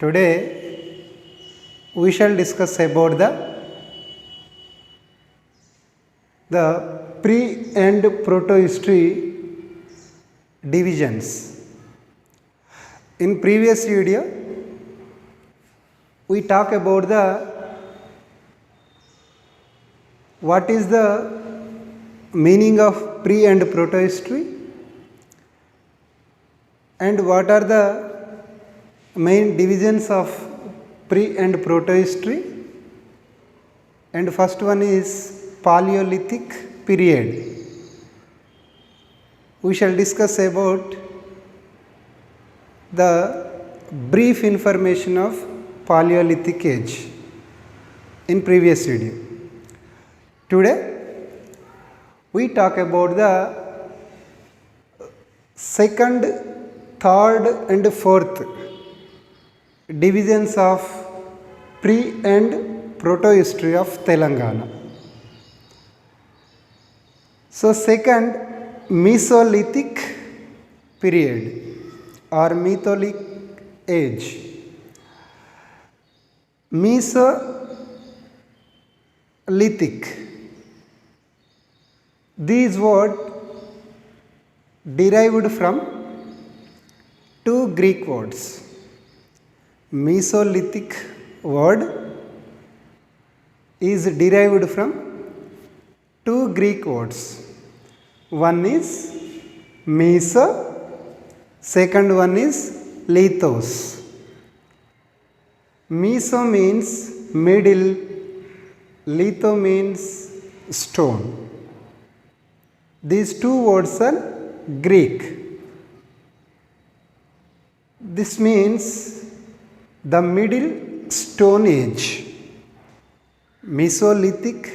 Today we shall discuss about the pre and protohistory divisions. In previous video we talk about what is the meaning of pre and protohistory and what are the main divisions of pre and protohistory, and first one is Paleolithic period. We shall discuss about the brief information of Paleolithic age in previous video. Today we talk about the second, third and fourth divisions of pre and protohistory of Telangana. So second, Mesolithic period or Mesolithic age. Mesolithic, these words derived from two Greek words. Mesolithic word is derived from two Greek words. One is meso, second one is lithos. Meso means middle, litho means stone. These two words are Greek. This means the middle stone age. Mesolithic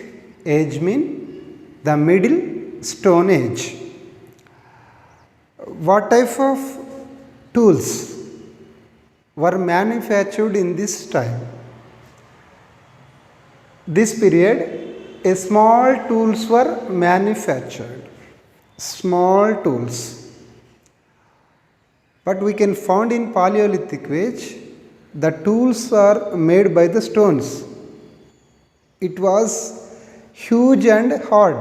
age means the middle stone age. What type of tools were manufactured in this time? This period, a small tools were manufactured. Small tools. But we can find in Paleolithic age, the tools are made by the stones. It was huge and hard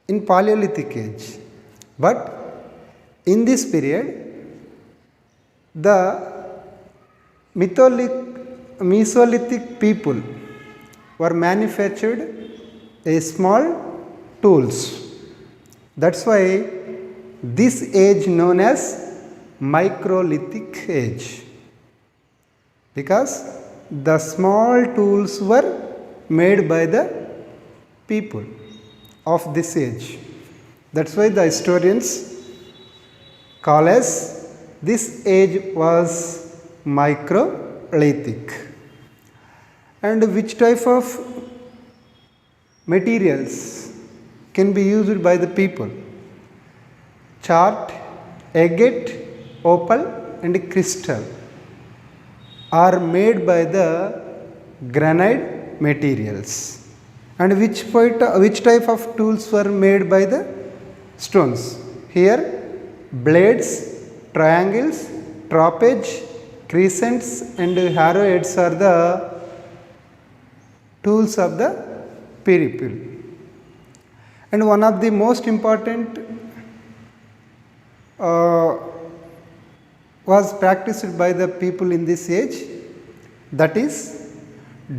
in Paleolithic age. But in this period, the Mesolithic people were manufactured a small tools. That's why this age known as Microlithic age, because the small tools were made by the people of this age. That's why the historians call as this age was Microlithic. And which type of materials can be used by the people? Chart, agate, opal and crystal are made by the granite materials. And which type of tools were made by the stones? Here blades, triangles, trapeze, crescents and arrowheads are the tools of the people. And one of the most important was practiced by the people in this age, that is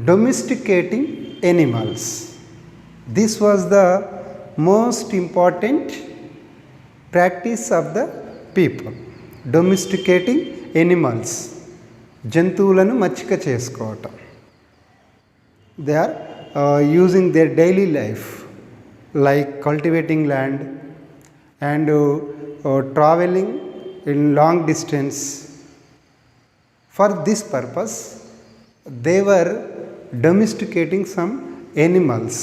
domesticating animals. This was the most important practice of the people. Domesticating animals. జంతువులను మచ్చిక చేసుకోవటం. They are using their daily life like cultivating land and traveling in long distance. For this purpose, they were domesticating some animals,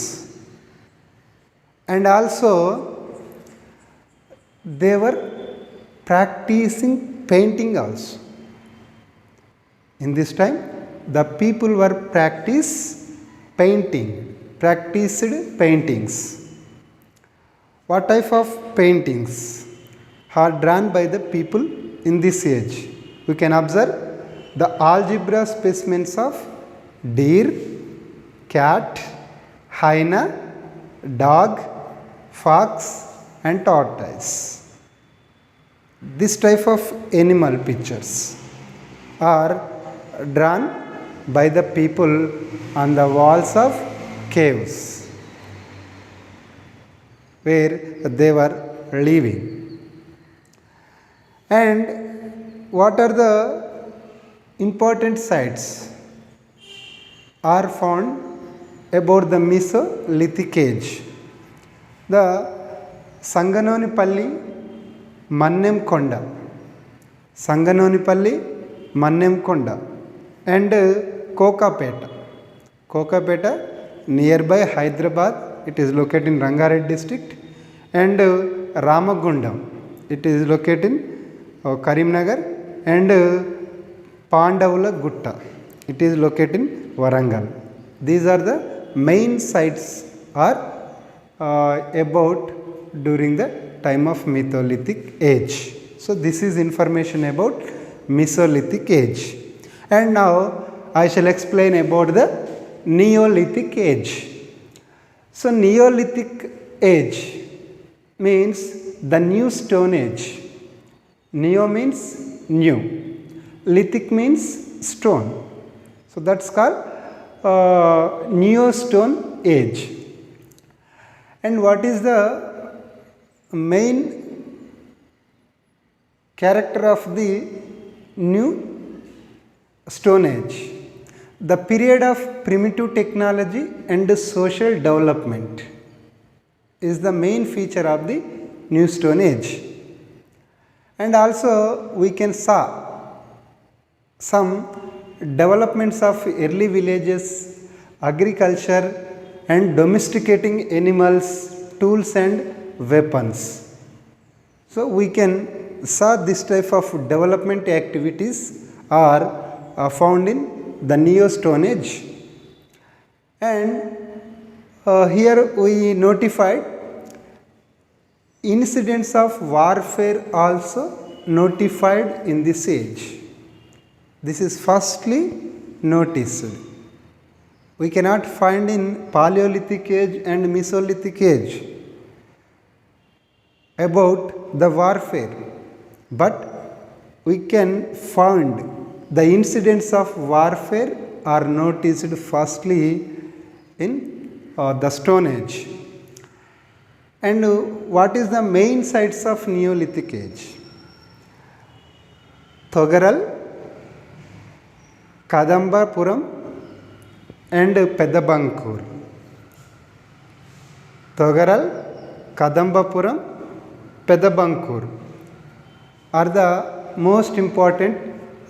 and also they were practicing painting also. In this time, the people were practiced paintings. What type of paintings are drawn by the people in this age? We can observe the algebra specimens of deer, cat, hyena, dog, fox and tortoise. This type of animal pictures are drawn by the people on the walls of caves where they were living. And what are the important sites are found about the Mesolithic age? The Sanganonipalli Mannemkonda, Sanganonipalli Mannemkonda and Kokapeta. Kokapeta nearby Hyderabad, it is located in Rangareddy district, and Ramagundam, it is located in Karimnagar, and Pandavula Gutta, it is located in Warangal. These are the main sites are about during the time of Mesolithic age. So this is information about Mesolithic age. And now I shall explain about the Neolithic age. So Neolithic age means the new stone age. Neo means new, lithic means stone. So that's called Neo-stone age. And what is the main character of the new stone age? The period of primitive technology and social development is the main feature of the new stone age. And also we can saw some developments of early villages, agriculture and domesticating animals, tools and weapons. So we can saw this type of development activities are found in the Neo-Stone Age. And here we notified incidents of warfare also notified in this age. This is firstly noticed. We cannot find in Paleolithic age and Mesolithic age about the warfare, but we can find the incidents of warfare are noticed firstly in the Stone Age. And what is the main sites of Neolithic age? Thogaral, Kadambapuram and Pedabankur. Thogaral, Kadambapuram, Pedabankur are the most important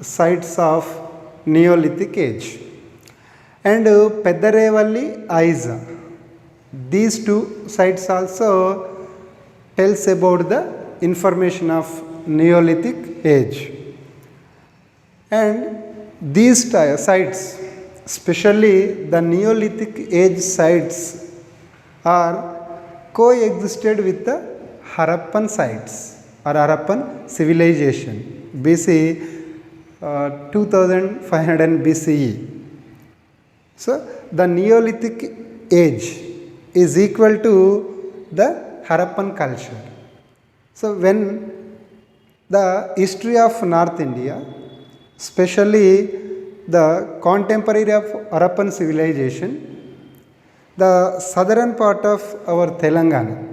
sites of Neolithic age. And Pedarevalli, Aiza. These two sites also tells about the information of Neolithic age. And these sites, especially the Neolithic age sites, are coexisted with the Harappan sites or Harappan civilization BC 2500 BCE. So the Neolithic age is equal to the Harappan culture. So when the history of North India, especially the contemporary of Harappan civilization, the southern part of our Telangana,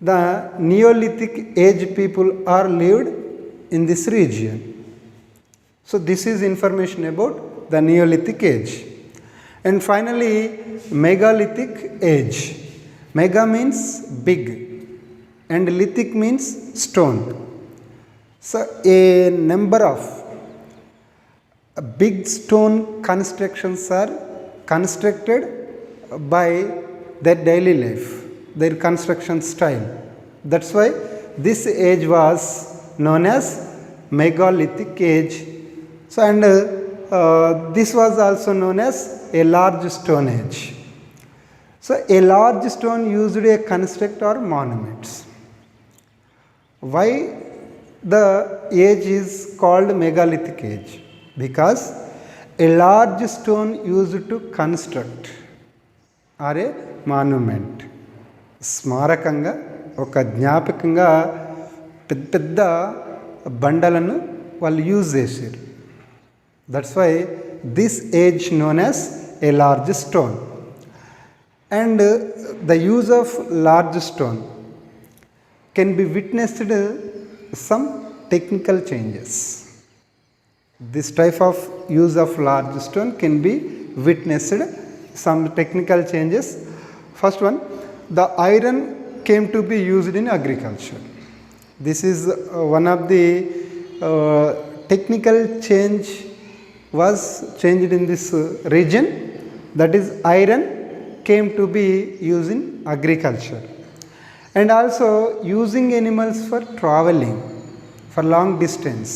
the Neolithic age people are lived in this region. So this is information about the Neolithic age. And finally, Megalithic age. Mega means big and lithic means stone. So a number of big stone constructions are constructed by their daily life, their construction style. That's why this age was known as Megalithic age. So and this was also known as a large stone age. So a large stone used to construct our monuments. Why the age is called megalithic age because a large stone used to construct or a monument స్మారకంగా ఒక జ్ఞాపకంగా పెద్ద పెద్ద బండలను వాళ్ళు use చేశారు. That's why this age known as a large stone. And the use of large stone can be witnessed some technical changes. This type of use of large stone can be witnessed some technical changes. First one, the iron came to be used in agriculture. This is one of the technical change was changed in this region, that is iron came to be used in agriculture. And also using animals for traveling for long distance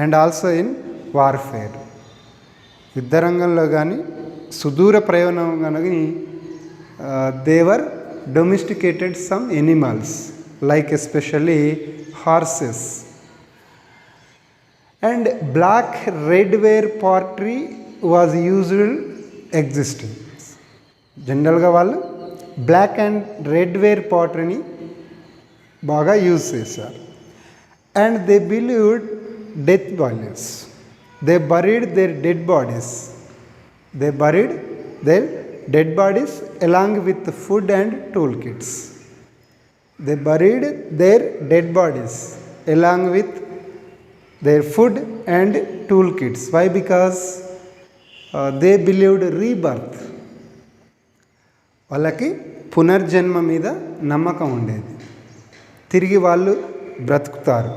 and also in warfare. యుద్ధరంగంలో కానీ సుదూర ప్రయాణం కానీ they were domesticated some animals like especially horses. And black red ware pottery was usual existing. జనరల్గా వాళ్ళు black and red ware పాటరీని బాగా use చేశారు. And they believed death bodies. They buried their dead bodies. They buried their dead bodies along with food and tool kits. They buried their dead bodies along with their food and tool kits. Why? Because they believed rebirth. వాళ్ళకి పునర్జన్మ మీద నమ్మకం ఉండేది, తిరిగి వాళ్ళు బ్రతుకుతారు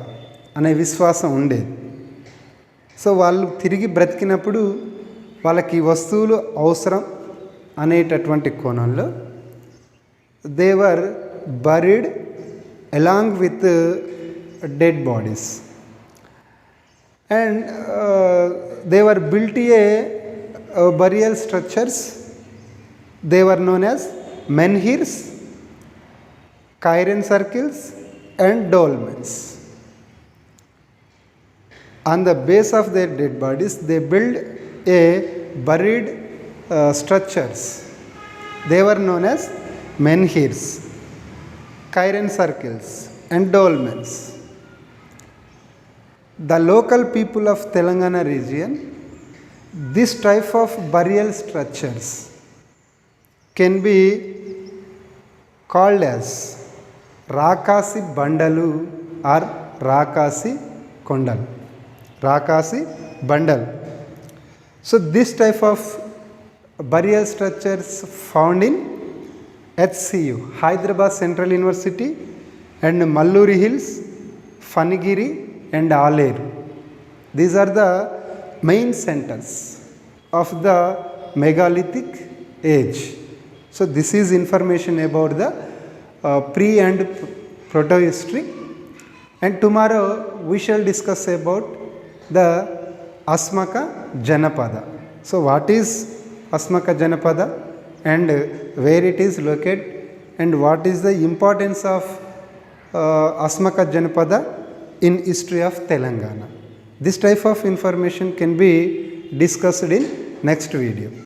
అనే విశ్వాసం ఉండేది. సో వాళ్ళు తిరిగి బ్రతికినప్పుడు వాళ్ళకి వస్తువులు అవసరం అనేటటువంటి కోణంలో they were buried along with dead bodies. And they were built a burial structures. They were known as menhirs, cairn circles and dolmens. On the base of their dead bodies, they built a buried structures. They were known as menhirs, cairn circles and dolmens. The local people of Telangana region, this type of burial structures can be called as Rakasi Bandalu or Rakasi Kondal. Rakasi Bandal. So this type of burial structures found in HCU, Hyderabad Central University, and Malluri Hills, Fanigiri and Aleru. These are the main centers of the megalithic age. So this is information about the pre and protohistory, and tomorrow we shall discuss about the Asmaka Janapada. So what is Asmaka Janapada and where it is located and what is the importance of Asmaka Janapada in history of Telangana. This type of information can be discussed in next video.